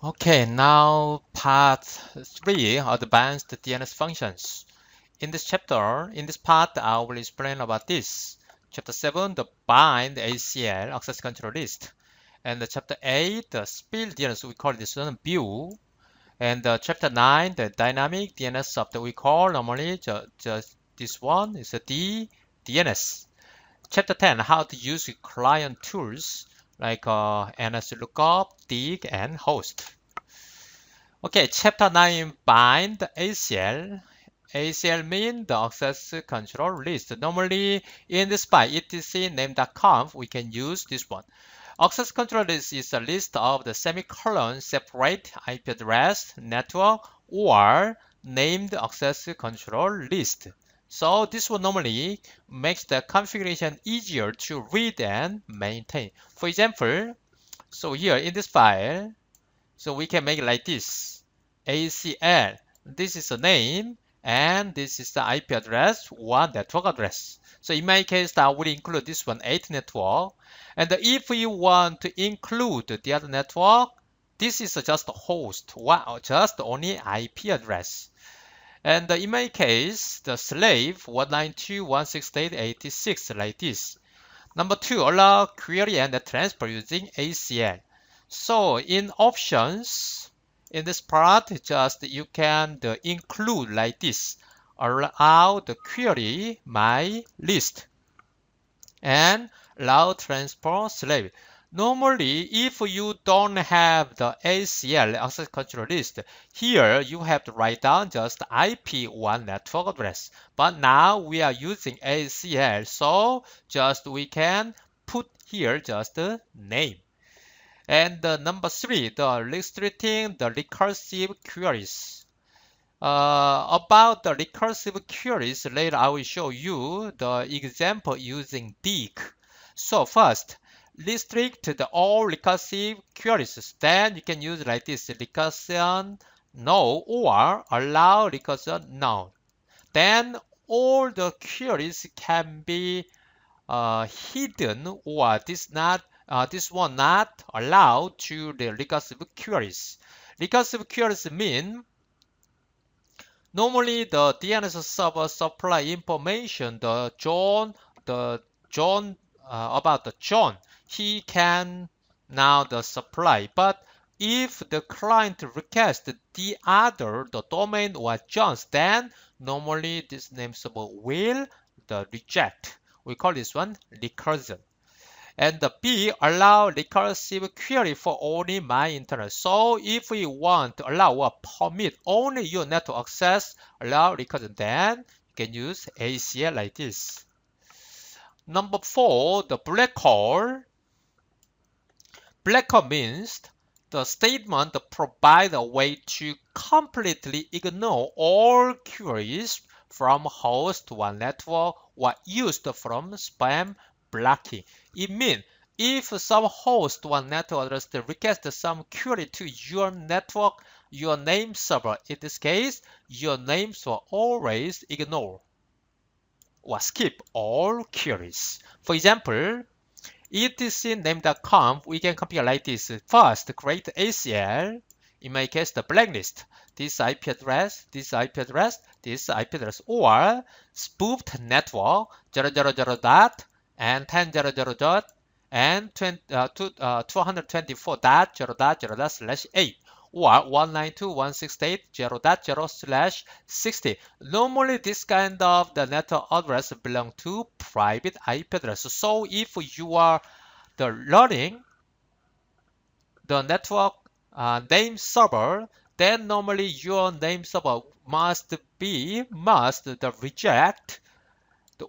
Okay, now part 3, advanced DNS functions. In this chapter, in this part, I will explain about this. Chapter 7, the bind ACL, access control list. And chapter 8, the spill DNS, we call this one view. And chapter 9, the dynamic DNS subnet, we call normally just this one is a DNS. Chapter 10, how to use client tools like nslookup, dig, and host. Okay, chapter 9 bind ACL. ACL means the access control list. Normally in this by etc name.conf we can use this one. Access control list is a list of the semicolon separate IP address, network, or named access control list. So this one normally makes the configuration easier to read and maintain. For example, so here in this file, so we can make it like this. ACL. This is the name and this is the IP address, one network address. So in my case, I will include this one 8 network. And if you want to include the other network, this is just a host, wow, just only IP address. And in my case, the slave 192.168.86 like this. Number 2, allow query and transfer using ACL. So in options, in this part, just you can include like this, allow the query my list and allow transfer slave. Normally, if you don't have the ACL access control list, here you have to write down just IP1 network address. But now we are using ACL, so just we can put here just the name. And number 3, the restricting the recursive queries. About the recursive queries, later I will show you the example using dig. So first, restrict the all recursive queries. Then you can use like this, recursion no or allow recursion no. Then all the queries can be hidden or this one not allowed to the recursive queries. Recursive queries mean normally the DNS server supply information, the John about the John, he can now the supply. But if the client requests the other, the domain or John's, then normally this name server will the reject. We call this one recursion. And the B, allow recursive query for only my internet. So if we want to allow or permit only your network access, allow recursion, then you can use ACL like this. Number 4, the black hole. Black hole means the statement provides a way to completely ignore all queries from host to a network or used from spam blocking. It means if some host or network address requests some query to your network, your name server, in this case, your names will always ignore or skip all queries. For example, etc name.conf, we can compare like this. First, create ACL. In my case, the blacklist. This IP address, this IP address, this IP address, or spoofed network 000 dot and 10.0.0 dot and 224.0.0/8 or 192.168.0.0/60. Normally, this kind of the network address belong to private IP address. So if you are learning the network name server, then normally your name server must reject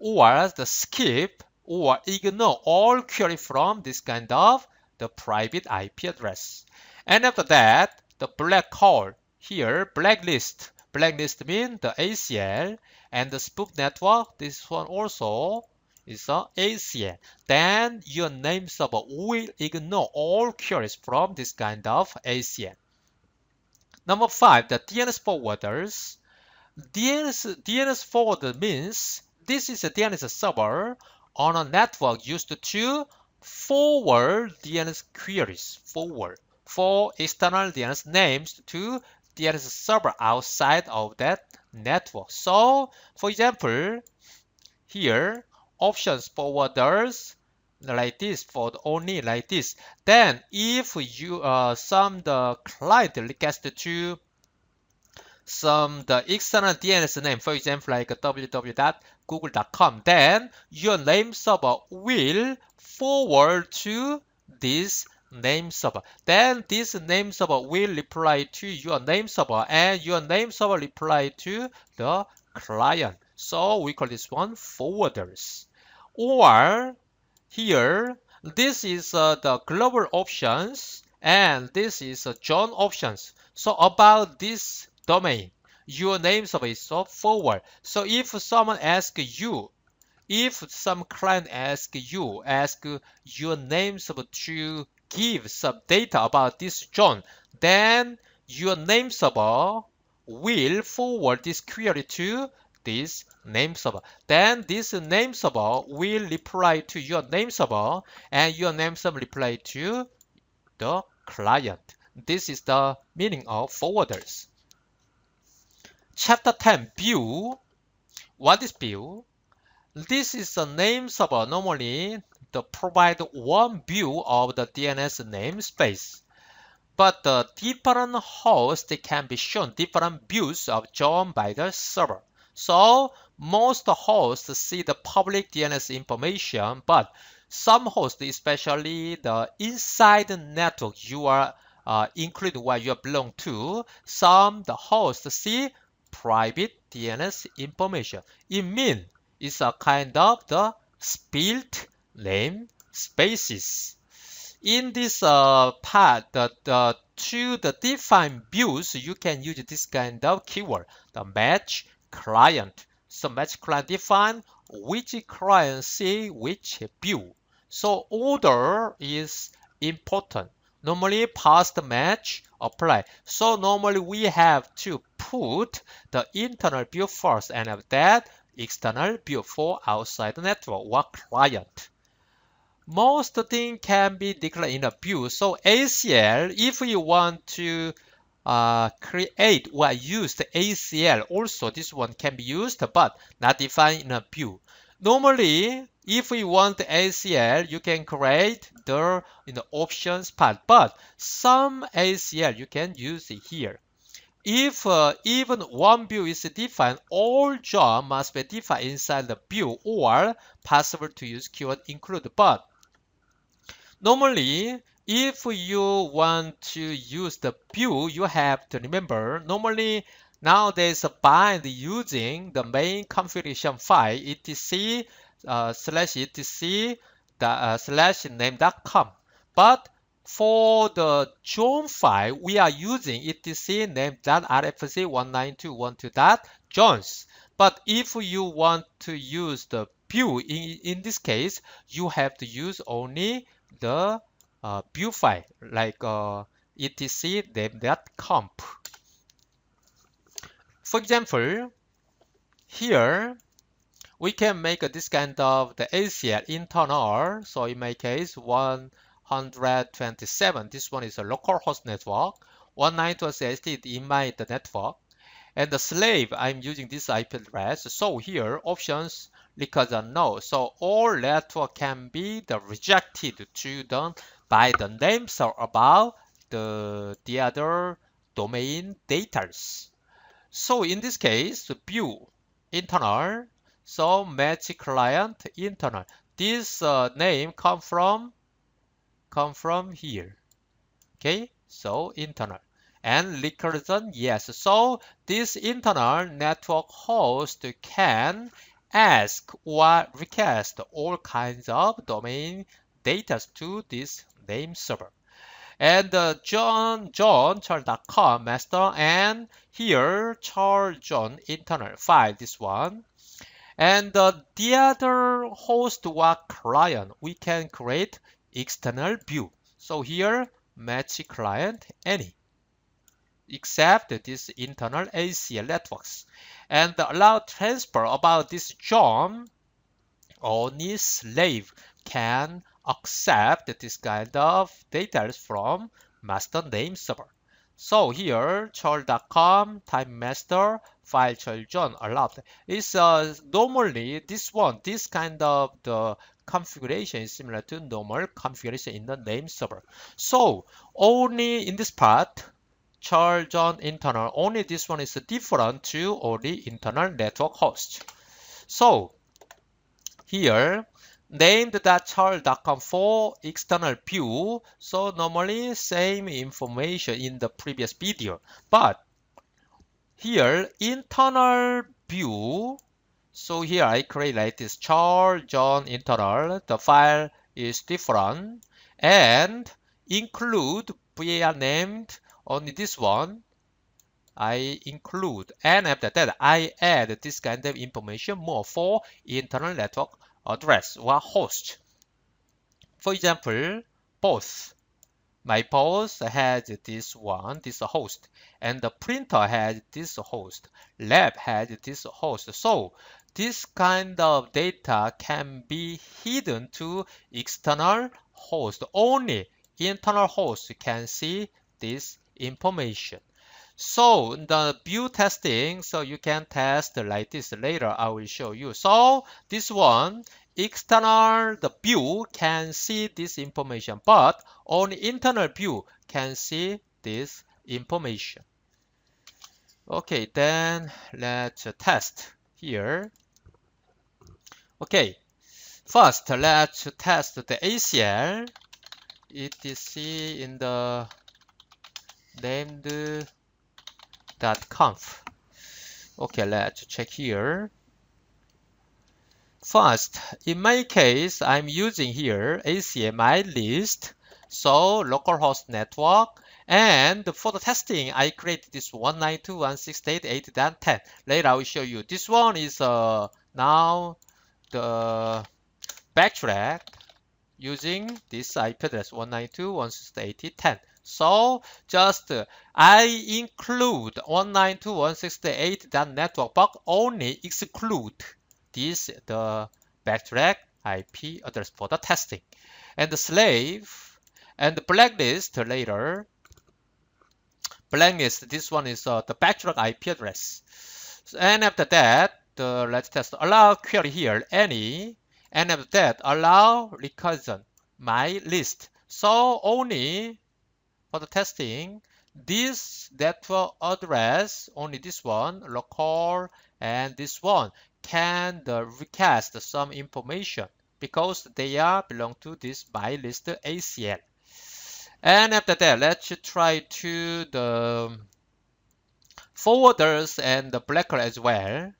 or the skip or ignore all query from this kind of the private IP address. And after that, the black hole here, blacklist. Blacklist means the ACL, and the spoof network, this one also is a ACL. Then your name server will ignore all queries from this kind of ACL. Number 5, the DNS forwarders. DNS forwarder means this is a DNS server on a network used to forward DNS queries. Forward. for external DNS names to DNS server outside of that network. So, for example, here, options forwarders like this for only like this. Then, if you the client request to the external DNS name, for example, like www.google.com, then your name server will forward to this name server. Then this name server will reply to your name server, and your name server reply to the client. So we call this one forwarders. Or here, this is the global options, and this is zone options. So about this domain, your name server is forward. So if someone asks you, if some client asks your name server to give some data about this zone, then your name server will forward this query to this name server. Then this name server will reply to your name server, and your name server reply to the client. This is the meaning of forwarders. Chapter 10, view. What is view? This is a name server. Normally, they provide one view of the DNS namespace. But the different hosts can be shown different views of shown by the server. So most hosts see the public DNS information, but some hosts, especially the inside network you are including what you belong to, the hosts see private DNS information. It means it's a kind of the split name spaces. In this part, to the define views, you can use this kind of keyword, the match client. So match client define which client see which view. So order is important. Normally past match apply. So normally we have to put the internal view first and after that external view for outside the network or client. Most things can be declared in a view. So ACL, if you want to create or use the ACL, also this one can be used, but not defined in a view. Normally, if we want the ACL, you can create in the options part, but some ACL you can use it here. If even one view is defined, all job must be defined inside the view, or possible to use keyword include. But normally, if you want to use the view, you have to remember, normally nowadays bind using the main configuration file etc /etc / name.com. But for the zone file, we are using etc name.rfc192.12.zones. But if you want to use the view, in this case, you have to use only the view file like etc name.conf. For example, here we can make this kind of the ACL internal. So in my case, 127. This one is a localhost network. 192.168 in my network. And the slave, I'm using this IP address. So here, options because no. So all network can be rejected to done by the names are about the other domain data. So in this case, view internal. So match client internal. This name come from here. Okay, so internal. And recursion, yes. So this internal network host can ask or request all kinds of domain data to this name server. And charles.com master, and here charles.john internal file, this one. And the other host or client, we can create external view. So here match client any, except this internal ACL networks. And allow transfer about this job, only slave can accept this kind of data from master name server. So here, char.com type master file children allowed. It's normally this kind of the configuration is similar to normal configuration in the name server. So only in this part, children internal, only this one is different to only internal network host. So here, named.char.com for external view. So normally same information in the previous video, but here internal view. So here I create like this char John internal. The file is different and include var named only this one. I include, and after that I add this kind of information more for internal network address or host. For example, both. My boss has this one, this host, and the printer has this host. Lab has this host. So this kind of data can be hidden to external host. Only internal host can see this information. So the view testing, so you can test like this later. I will show you. So this one, external the view can see this information, but only internal view can see this information. Okay, then let's test here. Okay, first let's test the ACL. etc in the named .conf. Okay, let's check here. First, in my case, I'm using here ACMI list, so localhost network, and for the testing, I created this 192.168.8.10. Later, I will show you. This one is now the backtrack using this IP address 192.168.10. So just I include 192.168.network, but only exclude this the backtrack IP address for the testing. And the slave and the blacklist later. Blacklist, this one is the backtrack IP address. And after that, let's test allow query here any. And after that, allow recursion my list. So only for the testing, this network address, only this one, local, and this one can recast some information because they are belong to this my list ACL. And after that, let's try to the forwarders and the blacker as well.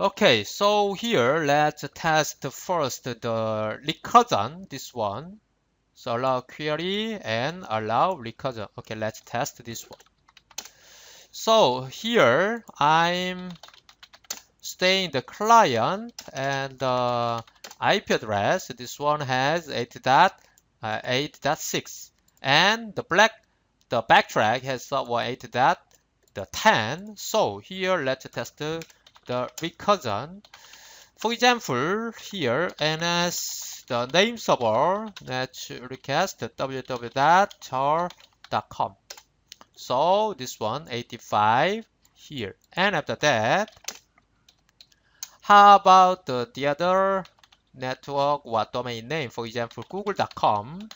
Okay, so here let's test first the recursion, this one. So allow query and allow recursion. Okay, let's test this one. So here I'm staying the client and the IP address. This one has 8.8.6 and the backtrack has 8.10. So here let's test the recursion. For example, here NS the name server, let's request www.char.com. So this one 85 here. And after that, how about the other network or domain name? For example, google.com.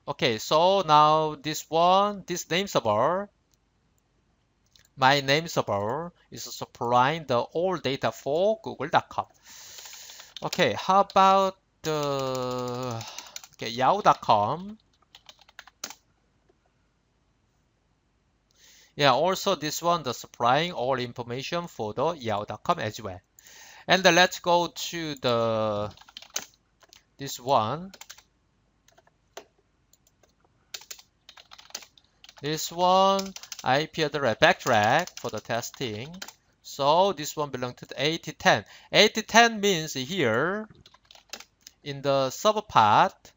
Okay, so now this one, this name server, my name server is supplying the all data for google.com. Okay, how about the yahoo.com? Yeah, also this one, the supplying all information for the yahoo.com as well. And let's go to this one. This one, IP address backtrack for the testing. So this one belongs to the 8010. 8010 means here in the server part,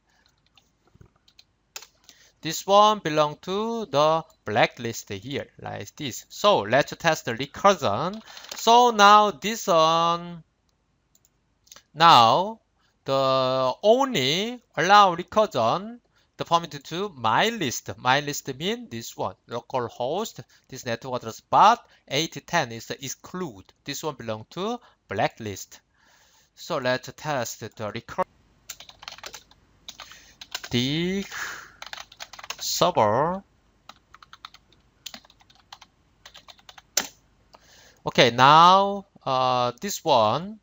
this one belongs to the blacklist here, like this. So let's test the recursion. So now this one, now the only allow recursion the permitted to my list. My list means this one, localhost, this network address, but 8010 is the exclude. This one belongs to blacklist. So let's test the recursion. The server. Okay, now this one,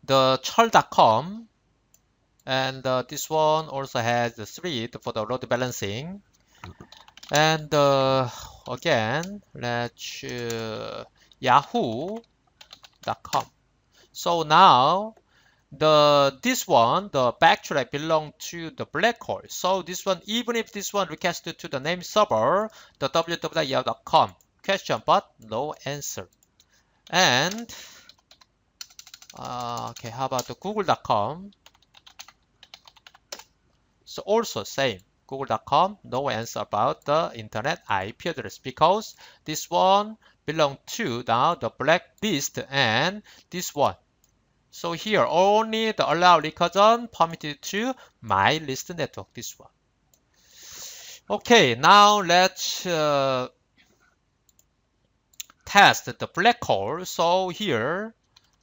the churl.com, and this one also has the thread for the load balancing. And again, let's yahoo.com. So now this one, the backtrack belong to the black hole. So this one, even if this one requested to the name server, the www.yahoo.com question, but no answer. And okay, how about the google.com? So also same, google.com, no answer about the internet IP address because this one belong to now the blacklist and this one. So here only the allow recursion permitted to my list network, this one. Okay, now let's test the black hole. So here,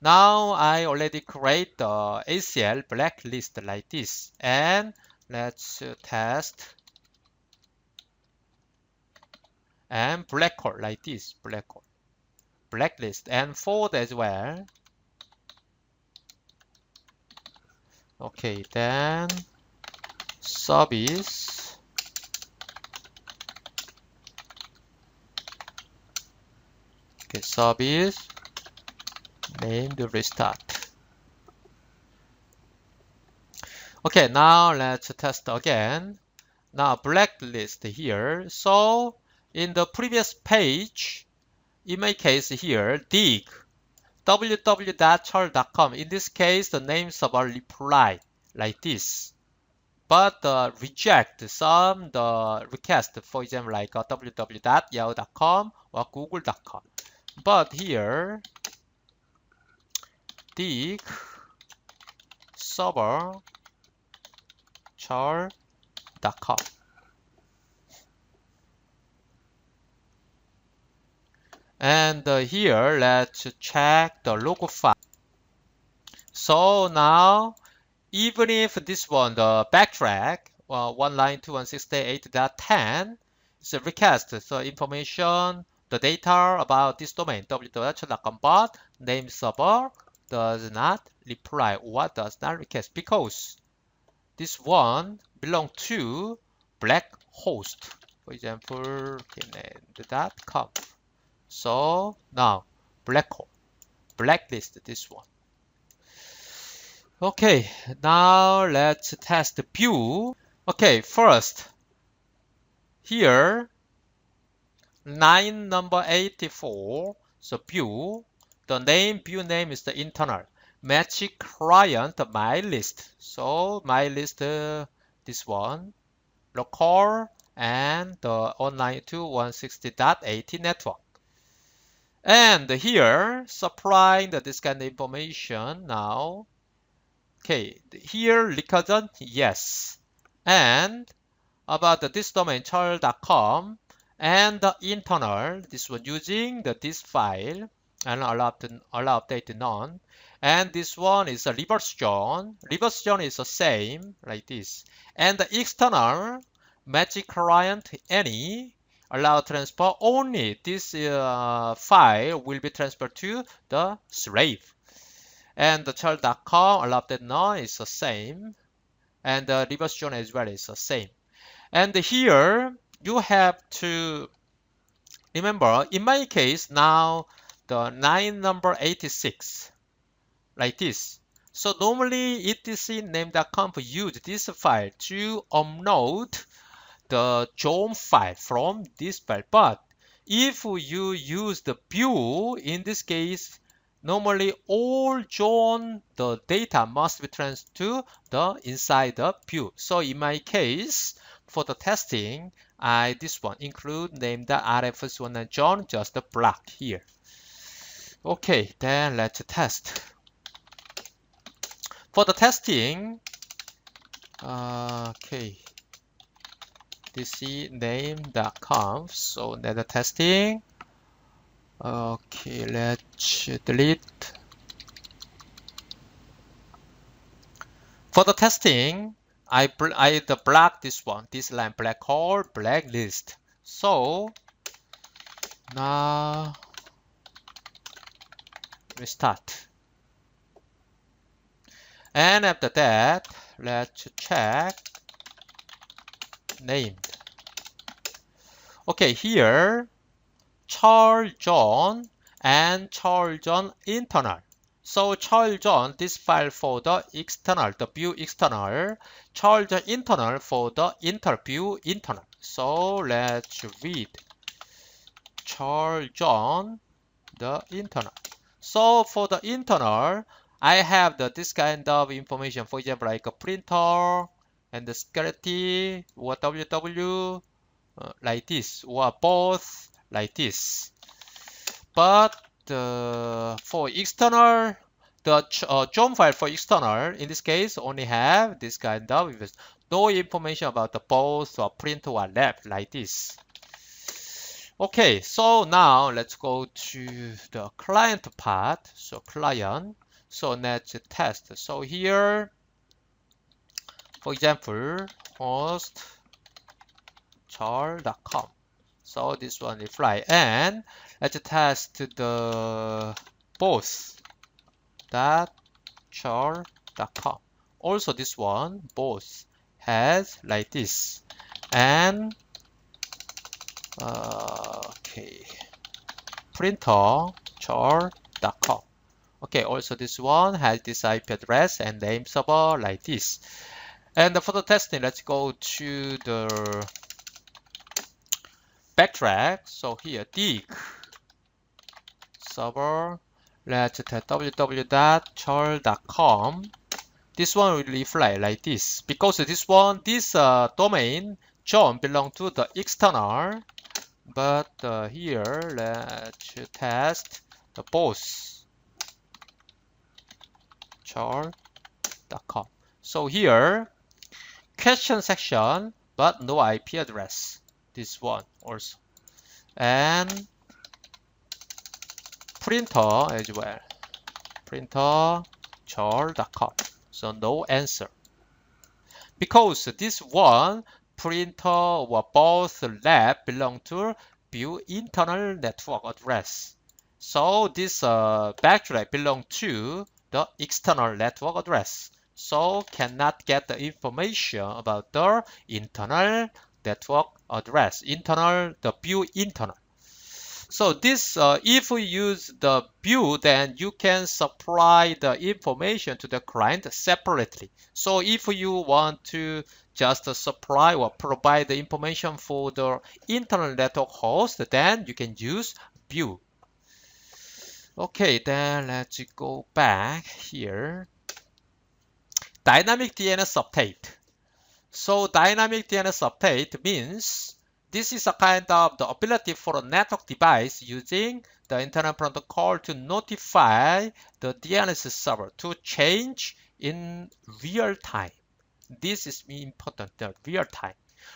now I already create the ACL blacklist like this, and let's test and black hole like this, black hole, blacklist, and fold as well. Okay, then service. Okay, service named restart. Okay, now let's test again. Now blacklist here. So in the previous page, in my case here, dig www.churl.com. In this case, the name server reply like this. But reject some the request, for example, like www.yahoo.com or google.com. But here, dig server churl.com. And here, let's check the log file. So now, even if this one, the backtrack, 192.168.10 is a request, so information, the data about this domain, www.churl.com, but name server does not reply or does not request because this one belongs to black host. For example, dns.com. So now black hole, blacklist this one. Okay, now let's test view. Okay, first here line number 84. So view, the view name is the internal. Match client my list. So my list this one, local and the online 2.160.80 network. And here, supplying this kind of information now. Okay, here recursion, yes. And about this domain, churl.com, and the internal, this one using this file, and allow update none. And this one is a reverse join. Reverse join is the same, like this. And the external, magic client any, allow transfer only this file will be transferred to the slave. And the churl.com allow that none is the same. And the reverse join as well is the same. And here you have to remember, in my case, now the line number 86, like this. So normally etc name.conf use this file to upload the JOM file from this file. But if you use the view, in this case, normally all JOM the data must be transferred to the inside the view. So in my case, for the testing, this one include name.rfs1 JOM just a block here. Okay, then let's test. For the testing, okay, dcname.conf. So net testing. Okay, let's delete. For the testing, I block this one, this line black called blacklist. So now restart. And after that, let's check named. Okay, here Charles John and Charles John internal. So Charles John, this file for the external, the view external. Charles John internal for the interview internal. So let's read Charles John, the internal. So for the internal, I have this kind of information, for example, like a printer and the security or WW like this, or both like this. But for external, the John file for external, in this case, only have this kind of no information about the both or print or left like this. Okay, so now let's go to the client part. So client, so let's test. So here, for example, host char.com. So this one is fly, and let's test the both that char.com. Also this one both has like this, and okay, printer char.com. Okay, also this one has this IP address and name server like this. And for the testing, let's go to the backtrack. So here, dig server, let's test www.char.com. This one will reflect like this, because this one, this domain John belong to the external, but here let's test the both char.com. So here, question section, but no IP address. This one also, and printer as well, printer char.com. So no answer, because this one printer or both lab belong to view internal network address. So this backtrack belong to the external network address. So cannot get the information about the internal network address, the view internal. So this, if we use the view, then you can supply the information to the client separately. So if you want to just supply or provide the information for the internal network host, then you can use view. Okay, then let's go back here. Dynamic DNS update. So dynamic DNS update means this is a kind of the ability for a network device using the Internet Protocol to notify the DNS server to change in real time. This is important, the real time.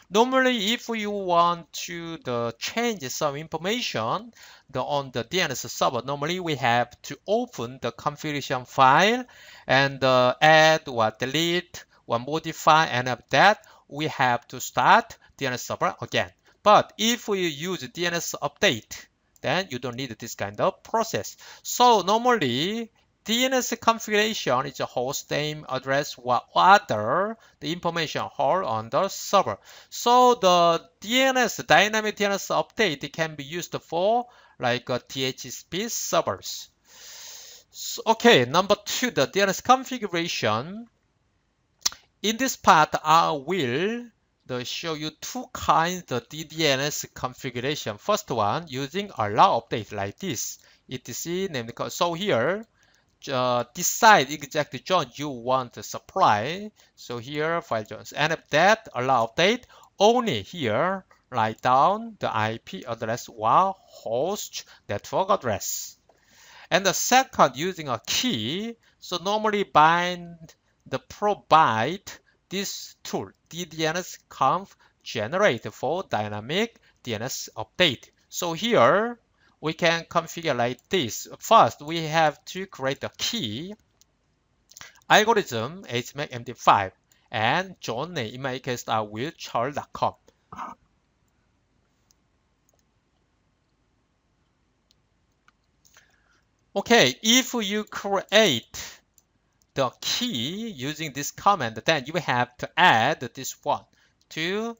Normally, if you want to change some information on the DNS server, normally we have to open the configuration file and add or delete or modify, and of that we have to start DNS server again. But if we use DNS update, then you don't need this kind of process. So normally DNS configuration is a host name, address, or other the information held on the server. So the dynamic DNS update can be used for like DHCP servers. So, okay, number 2, the DNS configuration. In this part, I will show you 2 kinds of DNS configuration. First one, using allow update like this, etc. name. So here, decide exactly zone you want to supply. So here, file zones, and if that allow update, only here write down the IP address or host network address. And the second, using a key. So normally bind the provide this tool DNS-conf generate for dynamic DNS update. So here we can configure like this. First, we have to create a key, algorithm HMAC MD5, and zone name. In my case, I will charles.com. Okay, if you create the key using this command, then you have to add this one to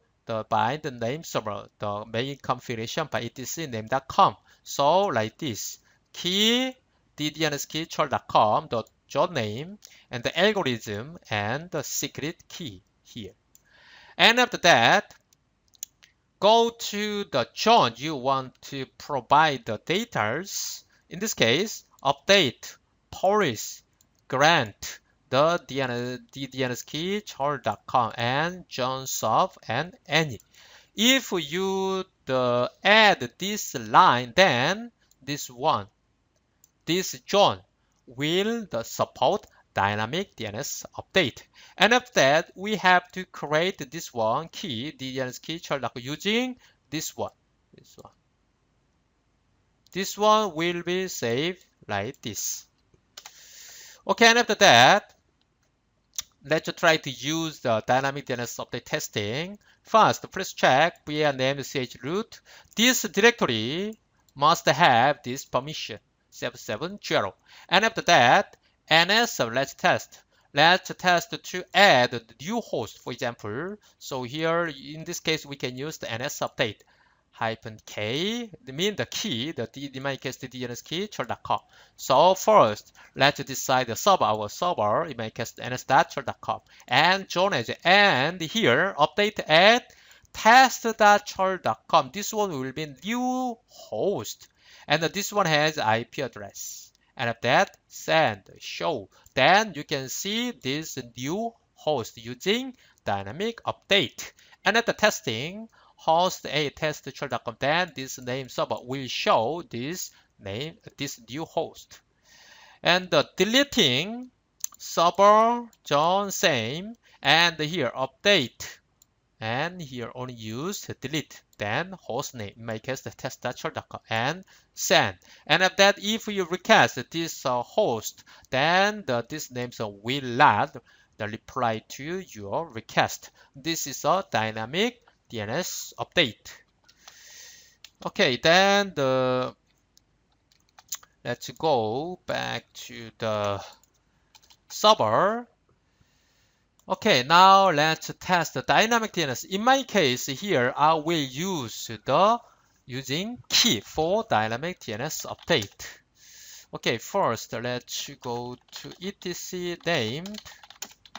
by the name server, the main configuration by etc name.com. So like this, key DNS key charles.com, the job name, and the algorithm, and the secret key here. And after that, go to the zone you want to provide the data. In this case, update, policy, grant, the DNS key charles.com, and zone sub and any. If you add this line, then this zone will support dynamic DNS update. And after that, we have to create this one key, DNS key charles.com, using this one. This one will be saved like this. Okay, and after that, let's try to use the dynamic DNS update testing. First, please check via name chroot. This directory must have this permission 770. And after that, ns let's test. Let's test to add the new host, for example. So here, in this case, we can use the ns update -k, mean the key, in my case, the DNS key, charles.com. So first, let's decide the server, our server, in my case, ns.charles.com, and zone as, and here, update at test.charles.com. This one will be new host, and this one has IP address. And after that, send, show. Then you can see this new host using dynamic update. And at the testing, host a test charles.com, then this name server will show this name, this new host. And deleting server zone same, and here update, and here only use delete, then host name, in my case the test.charles.com, and send. And after that, if you request this host, then this name will add the reply to your request. This is a dynamic DNS update. Okay, then let's go back to the server. Okay, now let's test the dynamic DNS. In my case here, I will use using key for dynamic DNS update. Okay, first let's go to etc named.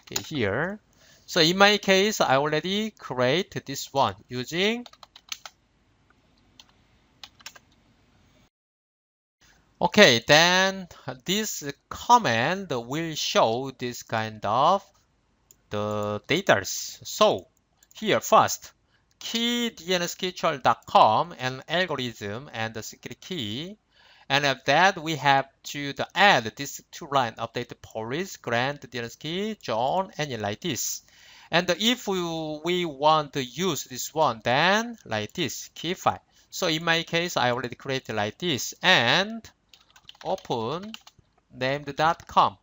Okay, here. So in my case, I already create this one using okay, then this command will show this kind of the data. So here first, key DNS key charles.com and algorithm and the secret key. And after that, we have to add this two line update policy, grant DNS key, zone, and like this. And if we want to use this one, then like this, key file. So in my case, I already created like this, and open named.conf.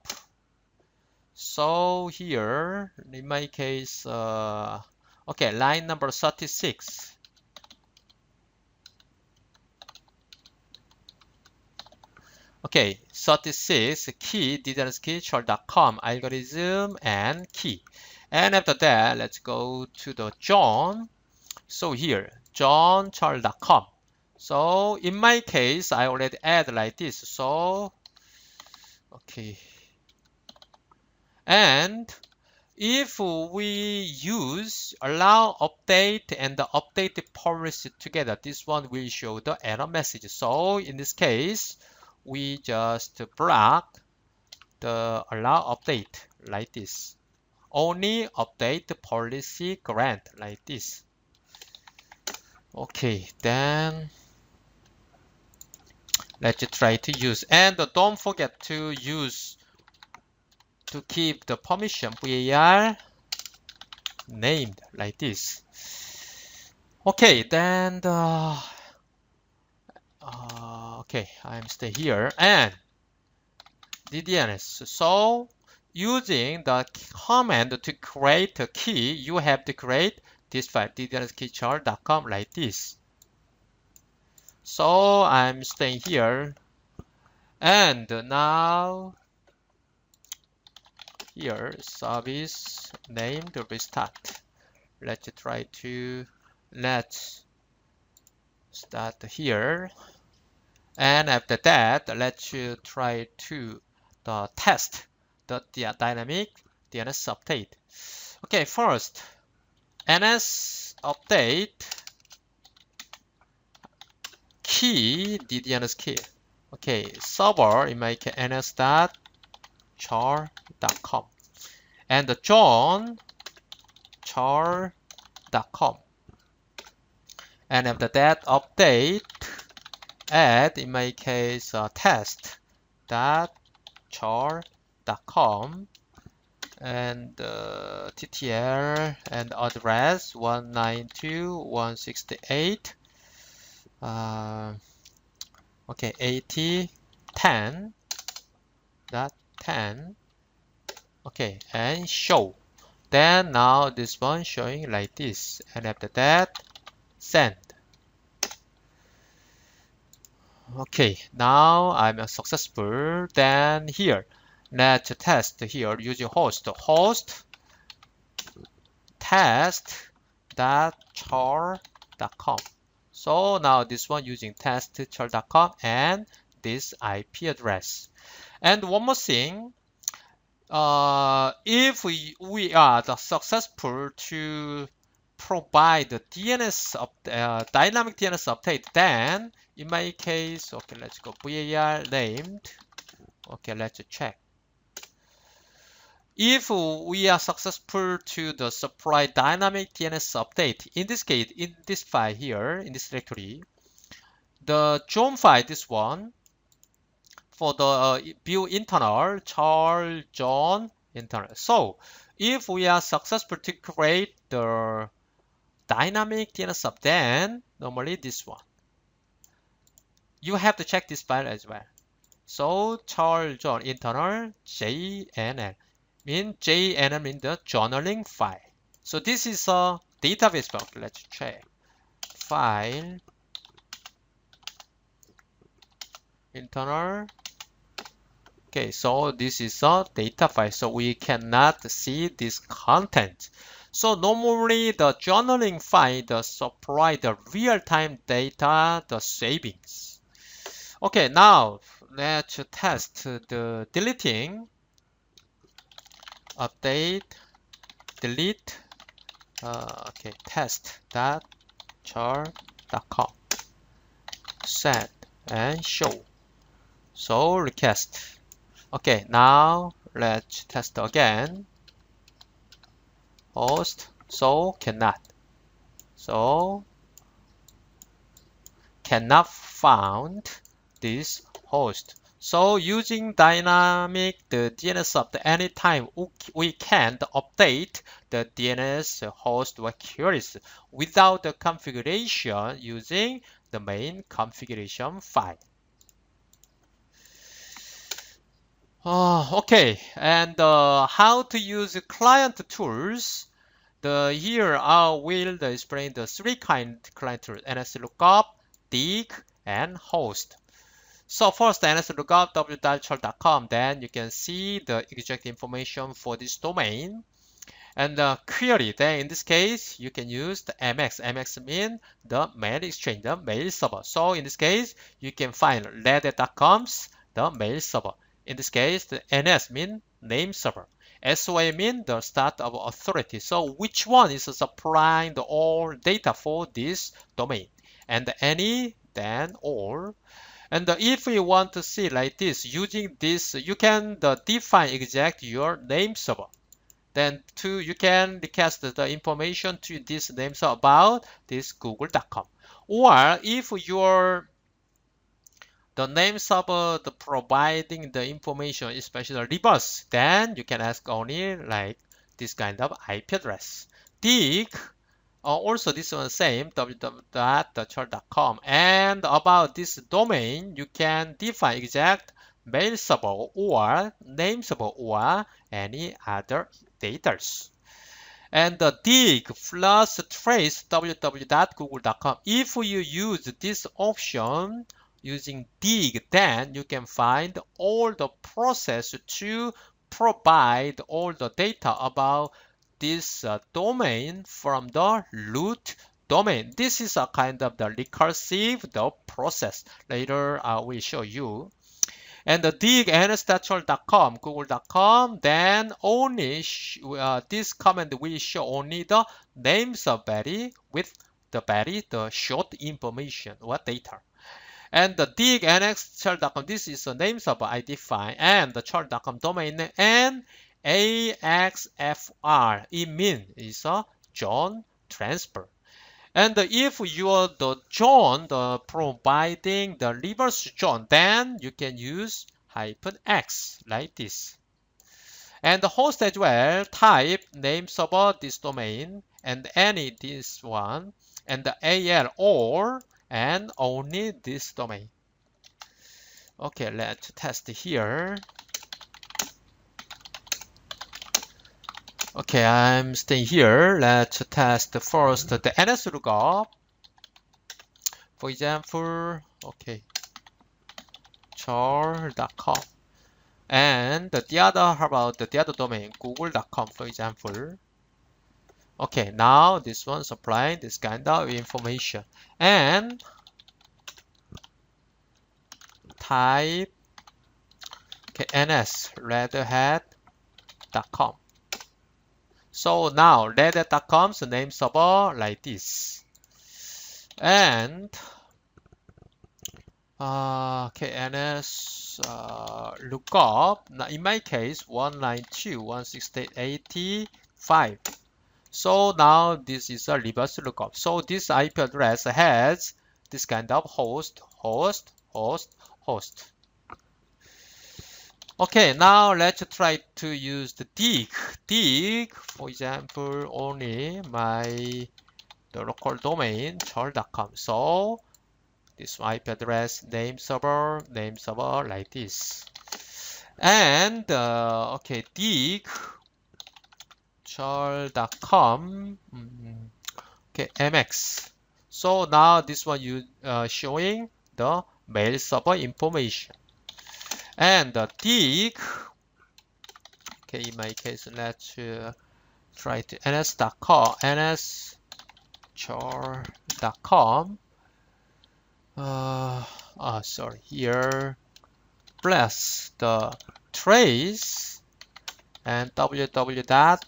So here, in my case, okay, line number 36. Okay, 36, key, DNS key, charles.com, algorithm, and key. And after that, let's go to the zone. So here, zone charles.com. So in my case, I already add like this. So, okay. And if we use allow update and the update policy together, this one will show the error message. So in this case, we just block the allow update like this. Only update policy grant like this. Okay, then let's try to use. And don't forget to use to keep the permission var named like this. Okay, then okay, I'm stay here and DNS. So using the command to create a key, you have to create this file dnskeychart.com like this. So I'm staying here and now here service named restart. Let's start here. And after that, let's try to test the dynamic DNS update. Okay, first, NS update key, DNS key. Okay, server, in my case, ns.char.com. And the John, char.com. And after that, update add, in my case, test.char.com and TTL and address 192.168 okay, 80.10.10 okay, and show. Then now this one showing like this, and after that send. Okay, now I'm successful. Then here, let's test here using host test.char.com. So now this one using test.char.com and this IP address. And one more thing, if we are successful to provide the dynamic DNS update, then in my case, okay, let's go var named. Okay, let's check. If we are successful to supply dynamic DNS update, in this case, in this file here, in this directory, the John file, this one, for the view internal, char John internal. So if we are successful to create the dynamic DNS update, then normally this one. You have to check this file as well. So char John internal JNL means the journaling file. So this is a database file. Let's check file internal. Okay, so this is a data file, so we cannot see this content. So normally the journaling file supply the real-time data, the savings. Okay, now let's test the deleting, update, delete, okay, test.char.com, send and show. So request. Okay, now let's test again. Host, so cannot. So cannot found this host. So using dynamic the DNS update anytime we can update the DNS host queries without the configuration using the main configuration file. Okay, and how to use client tools. Here I will explain the three kind client tools: nslookup, dig, and host. So first, nslookup www.char.com. Then you can see the exact information for this domain. And query, then in this case, you can use the MX. MX means the mail exchange, the mail server. So in this case, you can find reddit.com's the mail server. In this case, the NS means name server. SOA means the start of authority. So which one is supplying the all data for this domain? And any, then all. And if we want to see like this, using this, you can define exact your name server. Then you can request the information to this name server about this google.com. Or if your the name server providing the information, especially reverse, then you can ask only like this kind of IP address. dig, also this one same, www.chart.com. And about this domain, you can define exact mail server or name server or any other data. And the dig plus trace www.google.com. If you use this option using dig, then you can find all the process to provide all the data about this domain from the root domain. This is a kind of the recursive process. Later I will show you. And the dig nslookup, google.com, then only this command will show only the names of value with the short information or data. And the dig nslookup, this is the names of I define, and the chart.com domain name, and AXFR, it means it's a zone transfer. And if you are the zone providing the reverse zone, then you can use -x like this. And the host as well, type name server this domain and any this one, and the AL or and only this domain. Okay, let's test here. Okay, I'm staying here. Let's test first the nslookup. For example, okay, char.com. And the other, how about the other domain, google.com, for example. Okay, now this one supplying this kind of information. And type ns redhat.com. So now redhat.com's name server like this. And ns lookup. Now in my case 192.168.85. So now this is a reverse lookup. So this IP address has this kind of host. Okay, now let's try to use the dig. Dig, for example, only the local domain char.com. So this IP address, name server like this. And okay, dig char.com, okay, mx. So now this one you showing the mail server information. And dig, okay, in my case, let's try to ns.com, nschar.com. Sorry, here, plus the trace and google.com.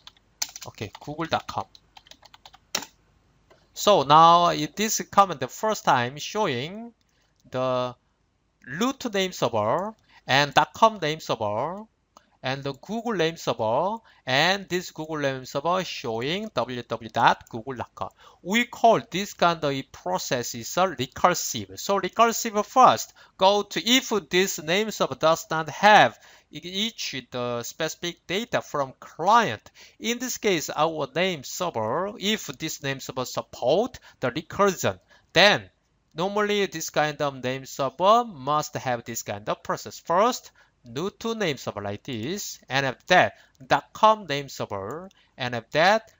So now this comment the first time showing the root name server and .com name server and the Google name server, and this Google name server showing www.google.com. We call this kind of process is a recursive. So recursive first go to if this name server does not have each the specific data from client. In this case, our name server, if this name server support the recursion, then normally this kind of name server must have this kind of process. First, root name server like this, and after that .com name server, and after that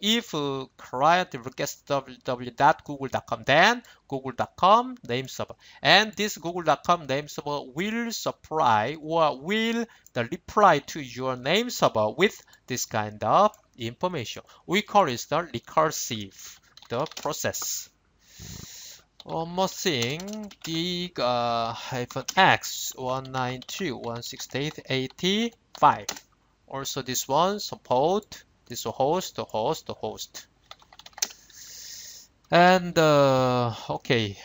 if client requests www.google.com, then google.com name server, and this google.com name server will supply or will reply to your name server with this kind of information. We call it the recursive process. One more thing, dig -x 192.168.85. Also this one support this host. And okay,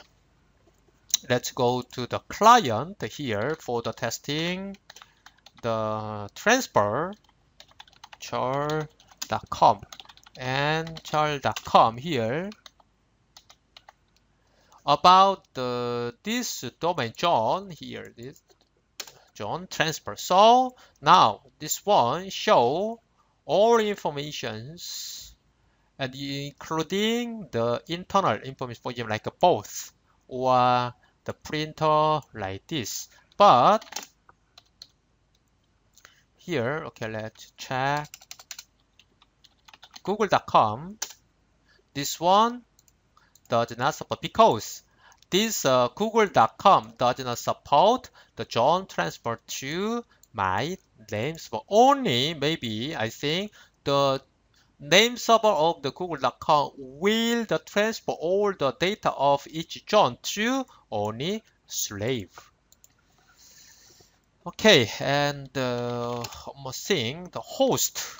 let's go to the client here for the testing the transfer char.com and char.com here. about this domain John here, this John transfer. So now this one show all informations and including the internal information for example like a both or the printer like this. But here, okay, let's check google.com. This one does not support because this google.com does not support the John transfer to my name server. Only maybe I think the name server of the google.com will transfer all the data of each John to only slave. Okay, and one more thing, the host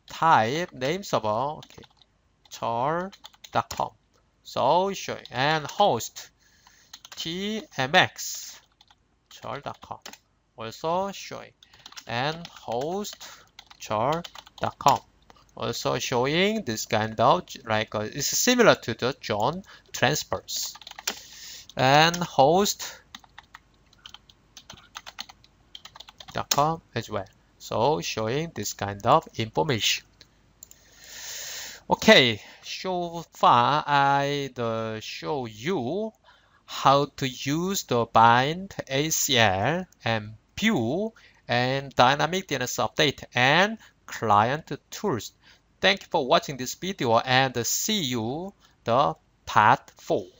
type name server, okay, char.com. So showing and host tmx char.com also showing and host char.com also showing this kind of like it's similar to the John transfers and host.com as well. So showing this kind of information. Okay, so far I show you how to use the bind ACL and view and dynamic DNS update and client tools. Thank you for watching this video and see you the part 4.